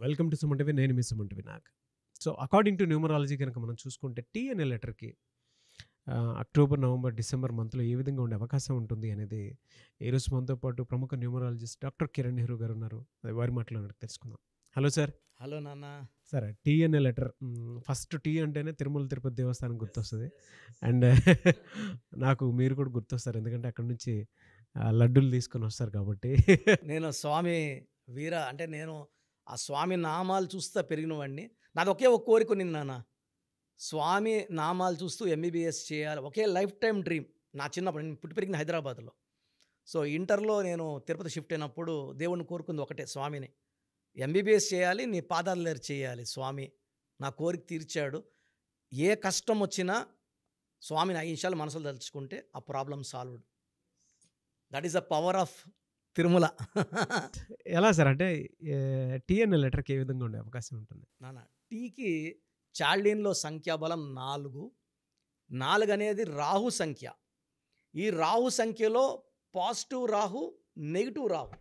Welcome to Suman TV. నేను మీ Suman TV Nag. So according to numerology కనుక మనం చూసుకుంటే టీ అనే లెటర్కి అక్టోబర్, నవంబర్, డిసెంబర్ మంత్లో ఏ విధంగా ఉండే అవకాశం ఉంటుంది అనేది ఈరోజు మనతో పాటు ప్రముఖ న్యూమరాలజిస్ట్ డాక్టర్ కిరణ్ నెహ్రూ గారు ఉన్నారు. అది వారి మాటలో తెలుసుకుందాం. Hello sir. హలో నాన్న. సరే, టీ అనే లెటర్, ఫస్ట్ టీ అంటేనే తిరుమల తిరుపతి దేవస్థానం గుర్తొస్తుంది. అండ్ నాకు మీరు కూడా గుర్తొస్తారు, ఎందుకంటే అక్కడ నుంచి లడ్డూలు తీసుకొని వస్తారు కాబట్టి. నేను స్వామి వీర అంటే నేను ఆ స్వామి నామాలు చూస్తా పెరిగిన వాడిని. నాది ఒకే ఒక కోరిక ఉంది నాన్న, స్వామి నామాలు చూస్తూ ఎంబీబీఎస్ చేయాలి. ఒకే లైఫ్ టైం డ్రీమ్ నా చిన్నప్పుడు. నేను పుట్టి పెరిగిన హైదరాబాద్లో. సో ఇంటర్లో నేను తిరుపతి షిఫ్ట్ అయినప్పుడు దేవుడిని కోరుకుంది ఒకటే, స్వామిని ఎంబీబీఎస్ చేయాలి, నీ పాదాల దగ్గర చేయాలి. స్వామి నా కోరిక తీర్చాడు. ఏ కష్టం వచ్చినా స్వామిని 5 నిమిషాలు మనసులో తలుచుకుంటే ఆ problem solved. That is the power of Tirumala. ఎలా సార్, అంటే టీ అనే లెటర్కి ఏ విధంగా ఉండే అవకాశం ఉంటుంది? నాన్న, టీకి చాల్డీన్లో సంఖ్యాబలం 4. 4 అనేది రాహు సంఖ్య. ఈ రాహు సంఖ్యలో positive Rahu, negative Rahu.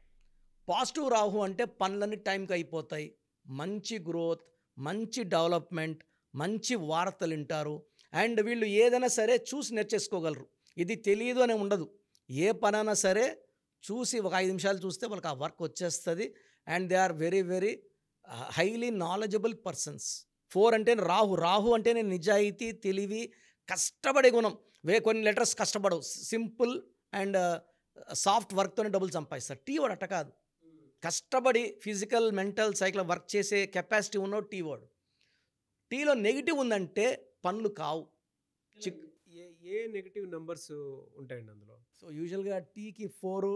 Positive Rahu అంటే పనులన్నీ టైంకి అయిపోతాయి, మంచి గ్రోత్, మంచి డెవలప్మెంట్, మంచి వార్తలు వింటారు. అండ్ వీళ్ళు ఏదైనా సరే చూసి నేర్చేసుకోగలరు. ఇది తెలియదు అని ఉండదు. ఏ పనైనా సరే చూసి ఒక 5 నిమిషాలు చూస్తే వాళ్ళకి ఆ వర్క్ వచ్చేస్తుంది. And they are very very highly knowledgeable persons. 4 అంటే రాహు. రాహు అంటేనే నిజాయితీ, తెలివి, కష్టపడే గుణం. కొన్ని లెటర్స్ కష్టపడవు, సింపుల్ అండ్ సాఫ్ట్ వర్క్తోనే డబ్బులు సంపాదిస్తారు. టీ వాడు అట్ట కాదు, కష్టపడి ఫిజికల్, మెంటల్, సైకిల్ వర్క్ చేసే కెపాసిటీ ఉన్నోడు టీ వాడు. టీలో నెగిటివ్ ఉందంటే పనులు కావు. ఏ నెగిటివ్ నెంబర్స్ ఉంటాయండి అందులో? సో యూజువల్గా టీకి 4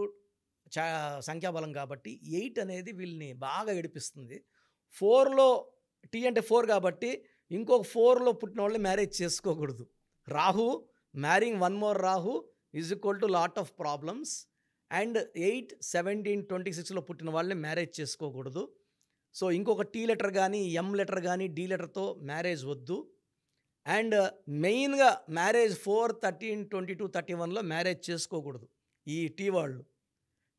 సంఖ్యాబలం కాబట్టి 8 అనేది వీళ్ళని బాగా ఏడిపిస్తుంది. 4లో టీ అంటే 4 కాబట్టి ఇంకొక 4లో పుట్టిన వాళ్ళని మ్యారేజ్ చేసుకోకూడదు. Rahu మ్యారింగ్ one more Rahu is equal to lot of problems. And 8, 17, 26లో పుట్టిన వాళ్ళని మ్యారేజ్ చేసుకోకూడదు. సో ఇంకొక టీ లెటర్ కానీ, ఎం లెటర్ కానీ, డి లెటర్తో మ్యారేజ్ వద్దు. అండ్ మెయిన్గా మ్యారేజ్ 4, 13, 22, 31లో మ్యారేజ్ చేసుకోకూడదు. ఈ టీ వాళ్ళు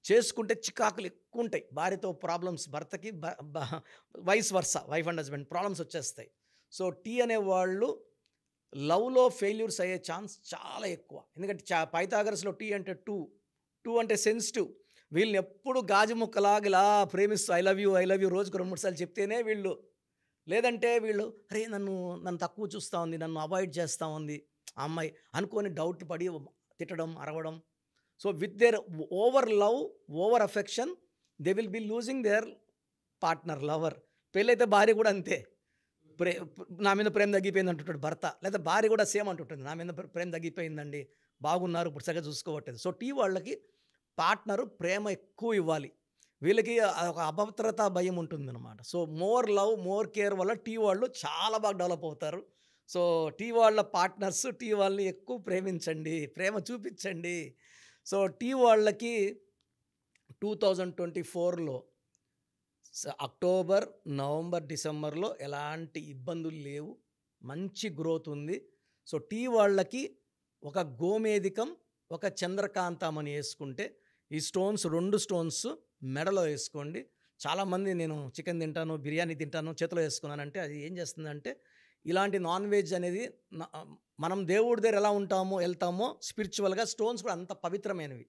చేసుకుంటే చికాకులు ఎక్కువ ఉంటాయి, భార్యతో ప్రాబ్లమ్స్, భర్తకి vice versa, wife and husband problems వచ్చేస్తాయి. సో టీ అనేవాళ్ళు లవ్లో ఫెయిల్యూర్స్ అయ్యే ఛాన్స్ చాలా ఎక్కువ. ఎందుకంటే పైథాగరస్లో టీ అంటే 2 అంటే సెన్సిటివ్. వీళ్ళని ఎప్పుడు గాజు ముక్కలాగా ఇలా ప్రేమిస్తూ ఐ లవ్ యూ రోజుకు 2-3 సార్లు చెప్తేనే వీళ్ళు, లేదంటే వీళ్ళు అరే నన్ను తక్కువ చూస్తూ ఉంది, నన్ను అవాయిడ్ చేస్తూ ఉంది ఆ అమ్మాయి అనుకొని డౌట్ పడి తిట్టడం, అరవడం. So with their over love, over affection, they will be losing there partner, lover. పెళ్ళైతే భార్య కూడా అంతే, నా మీద ప్రేమ తగ్గిపోయింది అంటుంటాడు భర్త, లేదా భార్య కూడా సేమ్ అంటుంటుంది, నా మీద ప్రేమ తగ్గిపోయిందండి, బాగున్నారు, ఇప్పుడు సరిగ్గా చూసుకోవట్లేదు. సో టీ వాళ్ళకి పార్ట్నరు ప్రేమ ఎక్కువ ఇవ్వాలి. వీళ్ళకి ఒక అభద్రత భయం ఉంటుందన్నమాట. So more love, more care వల్ల టీ వాళ్ళు చాలా బాగా డెవలప్ అవుతారు. సో టీ వాళ్ళ పార్ట్నర్స్ టీ వాళ్ళని ఎక్కువ ప్రేమించండి, ప్రేమ చూపించండి. సో టీ వాళ్ళకి 2024లో అక్టోబర్, నవంబర్, డిసెంబర్లో ఎలాంటి ఇబ్బందులు లేవు, మంచి గ్రోత్ ఉంది. సో టీ వాళ్ళకి ఒక గోమేధికం, ఒక చంద్రకాంతమని వేసుకుంటే, ఈ స్టోన్స్ 2 స్టోన్స్ మెడలో వేసుకోండి. చాలామంది నేను చికెన్ తింటాను, బిర్యానీ తింటాను, చేతిలో వేసుకున్నానంటే అది ఏం చేస్తుందంటే, ఇలాంటి నాన్ వెజ్ అనేది మనం దేవుడి దగ్గర ఎలా ఉంటామో వెళ్తామో స్పిరిచువల్గా స్టోన్స్ కూడా అంత పవిత్రమైనవి.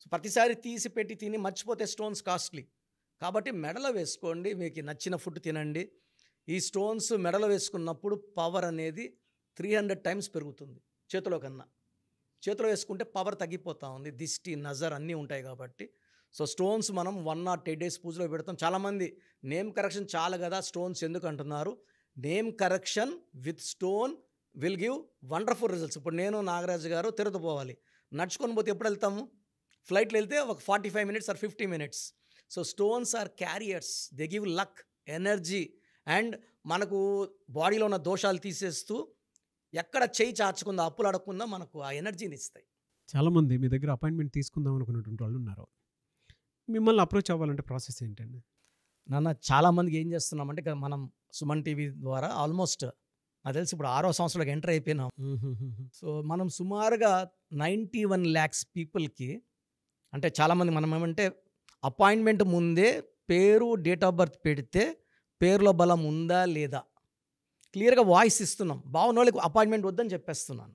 సో ప్రతిసారి తీసి పెట్టి తిని మర్చిపోతే స్టోన్స్ కాస్ట్లీ కాబట్టి మెడలో వేసుకోండి. మీకు నచ్చిన ఫుడ్ తినండి. ఈ స్టోన్స్ మెడలో వేసుకున్నప్పుడు పవర్ అనేది 300 టైమ్స్ పెరుగుతుంది చేతిలో కన్నా. చేతిలో వేసుకుంటే పవర్ తగ్గిపోతూ ఉంది, దిష్టి, నజర్ అన్నీ ఉంటాయి కాబట్టి. సో స్టోన్స్ మనం 1 or 2 days పూజలో పెడతాం. చాలామంది నేమ్ కరెక్షన్ చాలు కదా స్టోన్స్ ఎందుకు అంటున్నారు. Name correction with stone will give wonderful results. ఇప్పుడు నేను, నాగరాజు గారు తిరుపతి పోవాలి, నడుచుకొని పోతే ఎప్పుడు వెళ్తాము? ఫ్లైట్లో వెళ్తే ఒక 45 minutes or 50 minutes. So stones are carriers, they give luck, energy, and మనకు బాడీలో ఉన్న దోషాలు తీసేస్తూ ఎక్కడ చేయి చాచకుండా, అప్పులు అడగకుండా మనకు ఆ ఎనర్జీని ఇస్తాయి. చాలామంది మీ దగ్గర అపాయింట్మెంట్ తీసుకుందాం అనుకున్నటువంటి వాళ్ళు ఉన్నారు. మిమ్మల్ని అప్రోచ్ అవ్వాలంటే ప్రాసెస్ ఏంటండి? నాన్న, చాలామందికి ఏం చేస్తున్నామంటే మనం సుమన్ టీవీ ద్వారా ఆల్మోస్ట్ నాకు తెలిసి ఇప్పుడు 6వ సంవత్సరంలోకి ఎంటర్ అయిపోయినాం. సో మనం సుమారుగా 91 lakhs పీపుల్కి, అంటే చాలామంది మనం ఏమంటే అపాయింట్మెంట్ ముందే పేరు, డేట్ ఆఫ్ బర్త్ పెడితే పేరులో బలం ఉందా లేదా క్లియర్గా వాయిస్ ఇస్తున్నాం. బాగున్న వాళ్ళకి అపాయింట్మెంట్ వద్దని చెప్పేస్తున్నాను.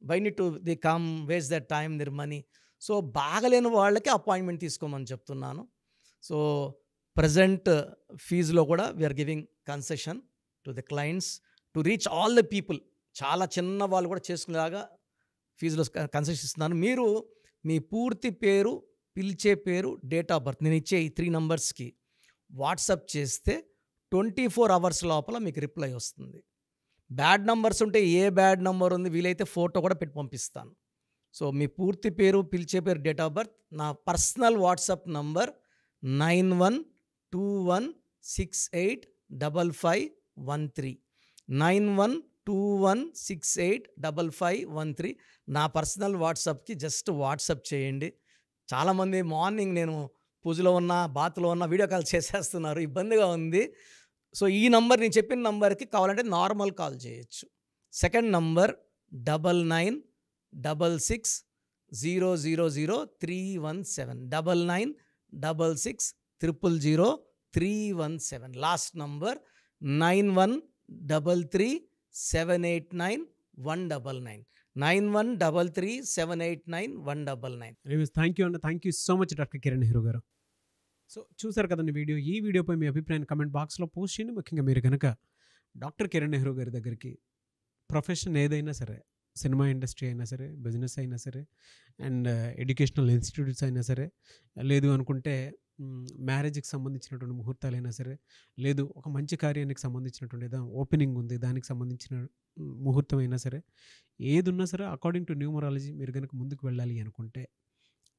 Why need to the come waste that time their money. So బాగలేని వాళ్ళకి అపాయింట్మెంట్ తీసుకోమని చెప్తున్నాను. సో ప్రజెంట్ ఫీజులో కూడా we are giving concession to the clients to reach all the people. చాలా చిన్న వాళ్ళు కూడా చేసుకునేలాగా ఫీజులో కన్సెషన్ ఇస్తున్నాను. మీరు మీ పూర్తి పేరు, పిలిచే పేరు, డేట్ ఆఫ్ బర్త్ నేను ఇచ్చే ఈ 3 నంబర్స్కి వాట్సాప్ చేస్తే 24 అవర్స్ లోపల మీకు రిప్లై వస్తుంది. బ్యాడ్ నంబర్స్ ఉంటే ఏ బ్యాడ్ నంబర్ ఉంది వీలైతే ఫోటో కూడా పెట్టి పంపిస్తాను. సో మీ పూర్తి పేరు, పిలిచే పేరు, డేట్ ఆఫ్ బర్త్, నా పర్సనల్ వాట్సాప్ నంబర్ 9121685513 9121685513 నా పర్సనల్ వాట్సాప్కి జస్ట్ వాట్సాప్ చేయండి. చాలామంది మార్నింగ్ నేను పూజలో ఉన్న, బాత్లో ఉన్న వీడియో కాల్ చేసేస్తున్నారు, ఇబ్బందిగా ఉంది. సో ఈ నంబర్, నేను చెప్పిన నంబర్కి కావాలంటే నార్మల్ కాల్ చేయొచ్చు. Second number 9966000317 9966000317. Last number 9133789199 9133789199. Thank you అండి. Thank you so much doctor Kiran Nehru గారు. సో చూసారు కదండి వీడియో. ఈ వీడియోపై మీ అభిప్రాయాన్ని కమెంట్ బాక్స్లో పోస్ట్ చేయండి. ముఖ్యంగా మీరు కనుక డాక్టర్ కిరణ్ నెహ్రూ గారి దగ్గరికి ప్రొఫెషన్ ఏదైనా సరే, సినిమా ఇండస్ట్రీ అయినా సరే, బిజినెస్ అయినా సరే, అండ్ ఎడ్యుకేషనల్ ఇన్స్టిట్యూట్స్ అయినా సరే, లేదు అనుకుంటే మ్యారేజ్కి సంబంధించినటువంటి ముహూర్తాలైనా సరే, లేదు ఒక మంచి కార్యానికి సంబంధించినటువంటి ఓపెనింగ్ ఉంది దానికి సంబంధించిన ముహూర్తం అయినా సరే, ఏది ఉన్నా సరే అకార్డింగ్ టు న్యూమరాలజీ మీరు కనుక ముందుకు వెళ్ళాలి అనుకుంటే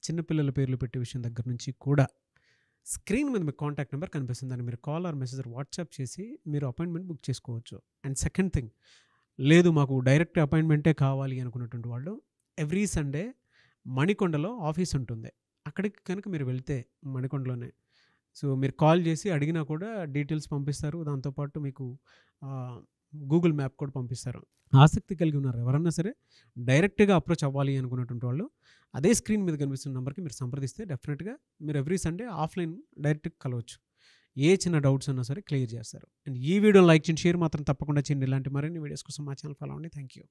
చిన్నపిల్లల పేర్లు పెట్టే విషయం దగ్గర నుంచి కూడా స్క్రీన్ మీద మీకు కాంటాక్ట్ నెంబర్ కనిపిస్తుంది. దాన్ని మీరు కాల్ ఆర్ మెసేజ్ వాట్సాప్ చేసి మీరు అపాయింట్మెంట్ బుక్ చేసుకోవచ్చు. అండ్ సెకండ్ థింగ్, లేదు మాకు డైరెక్ట్ అపాయింట్మెంటే కావాలి అనుకున్నటువంటి వాళ్ళు ఎవ్రీ సండే మణికొండలో ఆఫీస్ ఉంటుంది. అక్కడికి కనుక మీరు వెళ్తే మణికొండలోనే, సో మీరు కాల్ చేసి అడిగినా కూడా డీటెయిల్స్ పంపిస్తారు. దాంతోపాటు మీకు గూగుల్ మ్యాప్ కూడా పంపిస్తారు. ఆసక్తి కలిగి ఉన్నారు ఎవరన్నా సరే డైరెక్ట్గా అప్రోచ్ అవ్వాలి అనుకున్నటువంటి వాళ్ళు అదే స్క్రీన్ మీద కనిపిస్తున్న నెంబర్కి మీరు సంప్రదిస్తే డెఫినెట్గా మీరు ఎవ్రీ సండే ఆఫ్లైన్ డైరెక్ట్గా కలవచ్చు. ఏ చిన్న డౌట్స్ అన్నా సరే క్లియర్ చేస్తారు. అండ్ ఈ వీడియో లైక్ చేయండి, షేర్ మాత్రం తప్పకుండా చేయండి. ఇలాంటి మరిన్ని వీడియోస్ కోసం మా ఛానల్ ఫాలో అవ్వండి. Thank you.